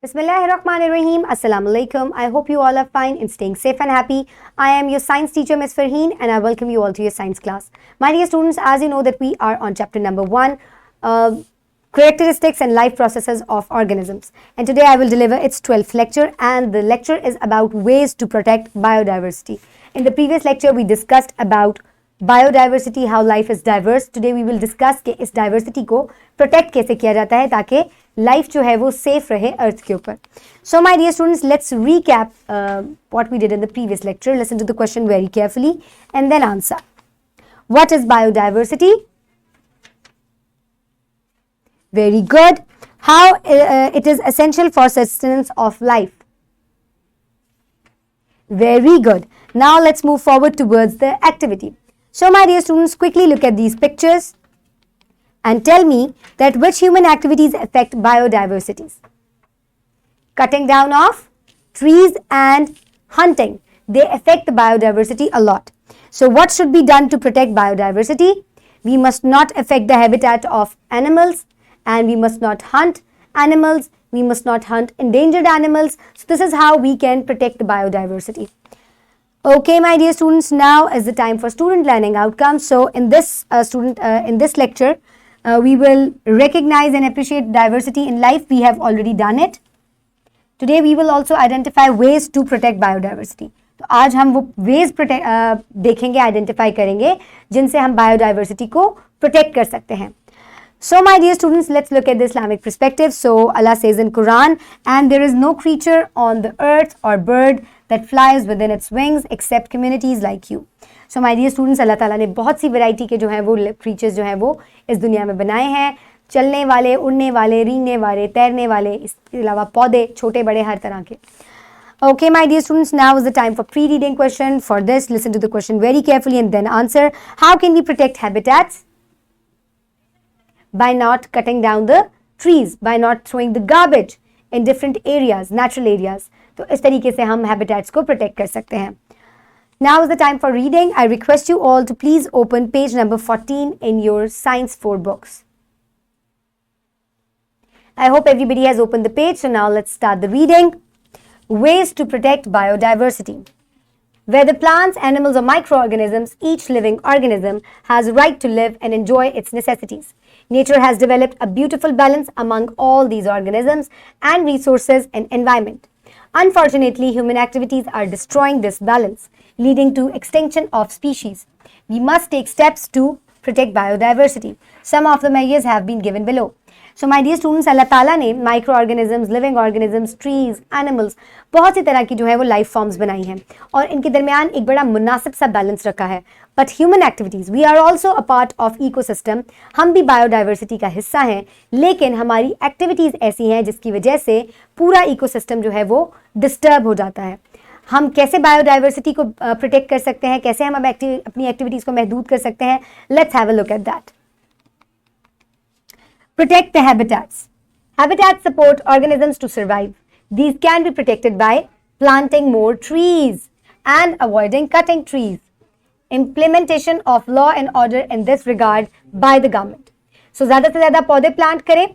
Bismillahirrahmanirrahim. Assalamu alaikum. I hope you all are fine and staying safe and happy. I am your science teacher, Ms. Farheen, and I welcome you all to your science class. My dear students, as you know that we are on chapter number 1, characteristics and life processes of organisms. And today I will deliver its 12th lecture, and the lecture is about ways to protect biodiversity. In the previous lecture, we discussed about biodiversity, how life is diverse. Today we will discuss कि इस diversity को protect कैसे किया जाता है ताकि life जो है वो safe रहे earth के ऊपर. So my dear students, let's recap what we did in the previous lecture. Listen to the question very carefully and then answer. What is biodiversity? Very good. How it is essential for sustenance of life? Very good. Now let's move forward towards the activity. So my dear students, quickly look at these pictures and tell me that which human activities affect biodiversity. Cutting down of trees and hunting, they affect the biodiversity a lot. So what should be done to protect biodiversity? We must not affect the habitat of animals, and we must not hunt animals. We must not hunt endangered animals. So this is how we can protect the biodiversity. Okay, my dear students, now is the time for student learning outcomes. So in this lecture, we will recognize and appreciate diversity in life. We have already done it. Today we will also identify ways to protect biodiversity. तो आज हम वो ways देखेंगे, identify करेंगे जिनसे हम biodiversity को protect कर सकते हैं. So my dear students, let's look at the Islamic perspective. So Allah says in Quran, and there is no creature on the earth or bird that flies within its wings except communities like you. So my dear students, Allah ताला ने बहुत सी variety के जो हैं वो creatures जो हैं वो इस दुनिया में बनाए हैं. चलने वाले, उड़ने वाले, रेंगने वाले, तैरने वाले, इसके अलावा पौधे, छोटे बड़े हर तरह के. Okay, my dear students, now is the time for pre-reading question. For this, listen to the question very carefully and then answer. How can we protect habitats? By not cutting down the trees, by not throwing the garbage in different areas, natural areas. तो इस तरीके से हम habitats को protect कर सकते हैं. Now is the time for reading. I request you all to please open page number 14 in your Science 4 books. I hope everybody has opened the page. So now let's start the reading. Ways to protect biodiversity. Whether plants, animals or microorganisms, each living organism has a right to live and enjoy its necessities. Nature has developed a beautiful balance among all these organisms and resources and environment. Unfortunately, human activities are destroying this balance, leading to extinction of species. We must take steps to protect biodiversity. Some of the measures have been given below. So my dear students, Allah Ta'ala ने microorganisms, living organisms, trees, animals, बहुत सी तरह की जो है वो life forms बनाई हैं और इनके दरमियान एक बड़ा मुनासिब सा बैलेंस रखा है. But human activities, we are also a part of ecosystem. हम भी biodiversity का हिस्सा हैं, लेकिन हमारी activities ऐसी हैं जिसकी वजह से पूरा ecosystem जो है वो disturb हो जाता है. हम कैसे बायोडाइवर्सिटी को प्रोटेक्ट कर सकते हैं, कैसे हम अपनी एक्टिविटीज को महदूद कर सकते हैं, let's have a look at that. Protect the habitats. Habitats support organisms to survive. These can be protected by planting more trees and avoiding cutting trees. Implementation of law and order in this regard by the government. So ज़्यादा से ज़्यादा पौधे plant करें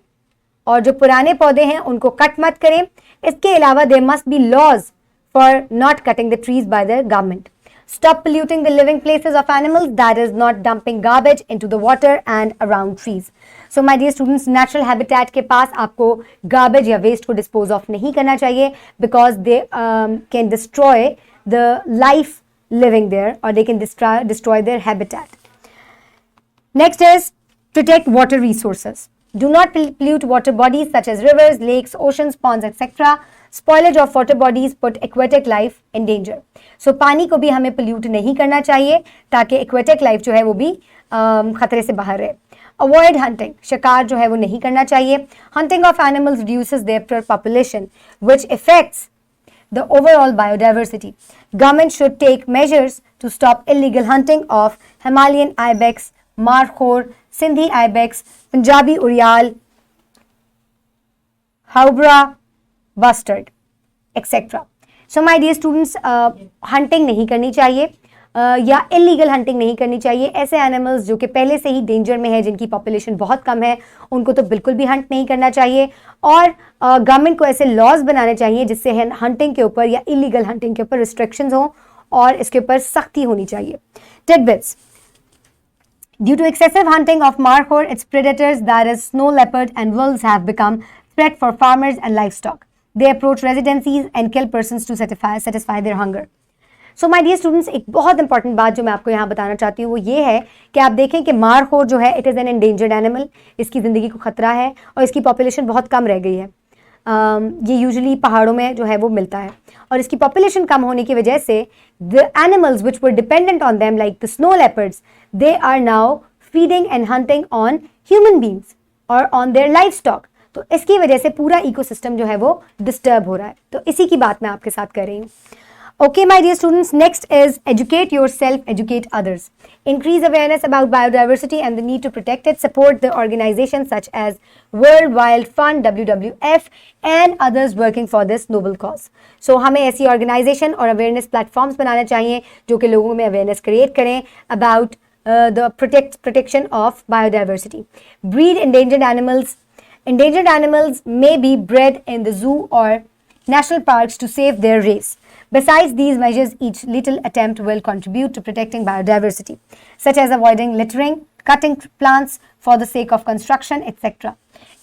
और जो पुराने पौधे हैं उनको कट मत करें. इसके अलावा there must be laws for not cutting the trees by the government. Stop polluting the living places of animals, that is not dumping garbage into the water and around trees. So my dear students, natural habitat के पास आपको garbage या waste को dispose of नहीं करना चाहिए because they can destroy the life living there or they can destroy their habitat. Next is protect water resources. Do not pollute water bodies such as rivers, lakes, oceans, ponds, etc. Spoilage of water bodies put aquatic life in danger. So पानी को भी हमें pollute नहीं करना चाहिए ताकि aquatic life जो है वो भी खतरे से बाहर रहे. Avoid hunting. शिकार जो है वो नहीं करना चाहिए. Hunting of animals reduces their population, which affects the overall biodiversity. Government should take measures to stop illegal hunting of Himalayan ibex, markhor, Sindhi ibex, Punjabi urial, Haubra bustard, etc. So my dear students, hunting नहीं करनी चाहिए. या illegal hunting नहीं करनी चाहिए। ऐसे animals जो कि पहले से ही डेंजर में है, जिनकी पॉपुलेशन बहुत कम है, उनको तो बिल्कुल भी हंट नहीं करना चाहिए। और गवर्नमेंट को ऐसे लॉज बनाने चाहिए जिससे हंटिंग के ऊपर या इलीगल हंटिंग के ऊपर रिस्ट्रिक्शंस हो और इसके ऊपर सख्ती होनी चाहिए। Titbits: Due to excessive hunting of markhor, its predators, that is snow leopard and wolves, have become threat for farmers and livestock. They approach residencies and kill persons to satisfy their hunger. So my dear students, एक बहुत important बात जो मैं आपको यहाँ बताना चाहती हूँ वो ये है कि आप देखें कि मारखोर जो है, it is an endangered animal, इसकी ज़िंदगी को खतरा है और इसकी पॉपुलेशन बहुत कम रह गई है। ये यूजुअली पहाड़ों में जो है वो मिलता है और इसकी पॉपुलेशन कम होने की वजह से the animals which were dependent on them like the snow leopards, they are now feeding and hunting on human beings और ऑन देयर लाइफ स्टॉक। तो इसकी वजह से पूरा इकोसिस्टम जो है वो डिस्टर्ब हो रहा है। तो इसी की बात मैं आपके साथ कर रही हूँ। Okay, my dear students, next is educate yourself, educate others. Increase awareness about biodiversity and the need to protect it. Support the organizations such as World Wild Fund, WWF, and others working for this noble cause. So, हमें ऐसी organization और awareness platforms बनाने चाहिए जो कि लोगों में awareness create करें about the protection of biodiversity. Breed endangered animals. Endangered animals may be bred in the zoo or national parks to save their race. Besides these measures, each little attempt will contribute to protecting biodiversity, such as avoiding littering, cutting plants for the sake of construction, etc.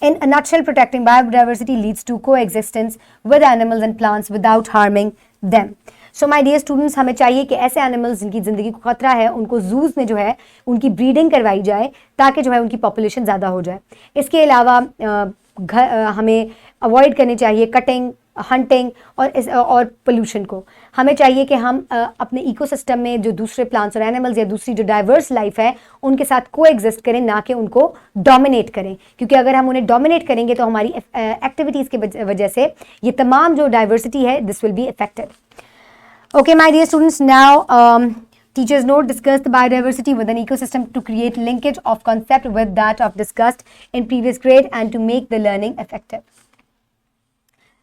In a nutshell, protecting biodiversity leads to coexistence with animals and plants without harming them. So my dear students, हमें चाहिए कि ऐसे animals जिनकी ज़िंदगी को खतरा है उनको जूस में जो है उनकी ब्रीडिंग करवाई जाए ताकि जो है उनकी पॉपुलेशन ज़्यादा हो जाए। इसके अलावा हमें अवॉइड करनी चाहिए कटिंग, हंटिंग और पोल्यूशन को। हमें चाहिए कि हम अपने इकोसिस्टम में जो दूसरे प्लांट्स और एनिमल्स या दूसरी जो डाइवर्स लाइफ है उनके साथ कोएग्जिस्ट करें, ना कि उनको डोमिनेट करें, क्योंकि अगर हम उन्हें डोमिनेट करेंगे तो हमारी एक्टिविटीज़ की वजह से ये तमाम जो डाइवर्सिटी है this will be affected. Okay my dear students, now teachers note: discuss the biodiversity with an ecosystem to create linkage of concept with that of discussed in previous grade and to make the learning effective.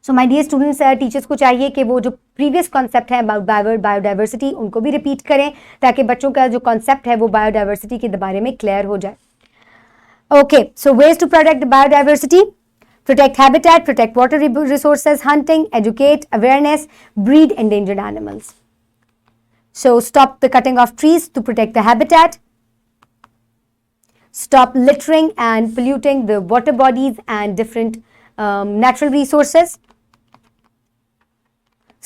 So my dear students, teachers को चाहिए कि वो जो previous concept है about biodiversity उनको भी repeat करें ताकि बच्चों का जो कॉन्सेप्ट है वो बायोडाइवर्सिटी के बारे में क्लियर हो जाए। Okay, so ways to protect biodiversity: protect habitat, protect water resources, hunting, educate, awareness, breed endangered animals. So stop the cutting of trees to protect the habitat, stop littering and polluting the water bodies and different natural resources,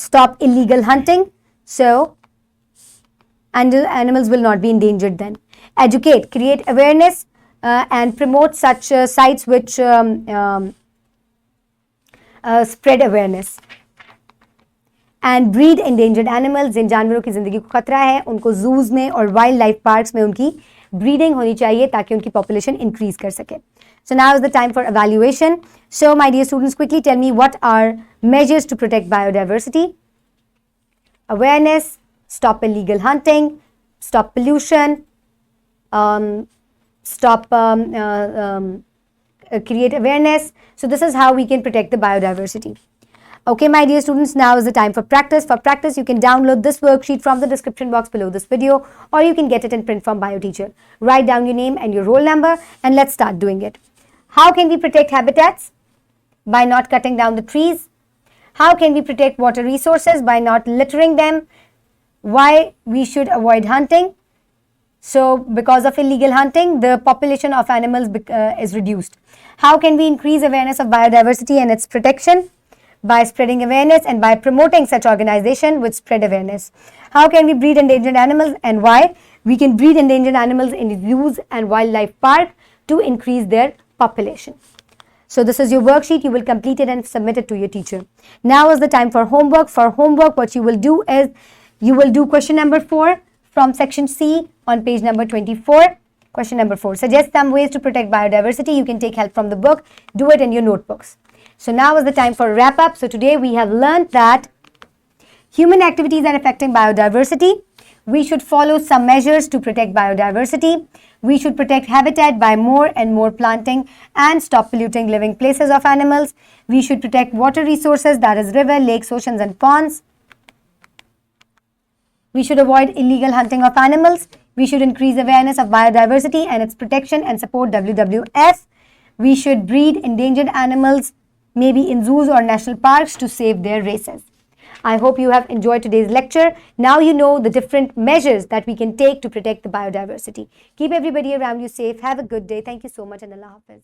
stop illegal hunting so animals will not be endangered then. Educate, create awareness and promote such sites which spread awareness. And breed endangered animals, जिन जानवरों की ज़िंदगी को खतरा है उनको जूज में और वाइल्ड लाइफ पार्क्स में उनकी ब्रीडिंग होनी चाहिए ताकि उनकी पॉपुलेशन इंक्रीज कर सके। So now is the time for evaluation. So my dear students, quickly tell me what are measures to protect biodiversity. Awareness, stop illegal hunting, stop pollution, create awareness. So this is how we can protect the biodiversity. Okay, my dear students, now is the time for practice. For practice, you can download this worksheet from the description box below this video, or you can get it in print from BioTeacher. Write down your name and your roll number, and let's start doing it. How can we protect habitats? By not cutting down the trees. How can we protect water resources? By not littering them. Why we should avoid hunting? So, because of illegal hunting, the population of animals is reduced. How can we increase awareness of biodiversity and its protection? By spreading awareness and by promoting such organization which spread awareness. How can we breed endangered animals and why? We can breed endangered animals in zoos and wildlife park to increase their population. So this is your worksheet. You will complete it and submit it to your teacher. Now is the time for homework. For homework, what you will do is you will do question number 4 from section C on page number 24. Question number 4. Suggest some ways to protect biodiversity. You can take help from the book. Do it in your notebooks. So now is the time for wrap up. So today we have learned that human activities are affecting biodiversity. We should follow some measures to protect biodiversity. We should protect habitat by more and more planting and stop polluting living places of animals. We should protect water resources, that is river, lakes, oceans and ponds. We should avoid illegal hunting of animals. We should increase awareness of biodiversity and its protection and support WWF. We should breed endangered animals, maybe in zoos or national parks, to save their races. I hope you have enjoyed today's lecture. Now you know the different measures that we can take to protect the biodiversity. Keep everybody around you safe. Have a good day. Thank you so much, and Allah Hafiz.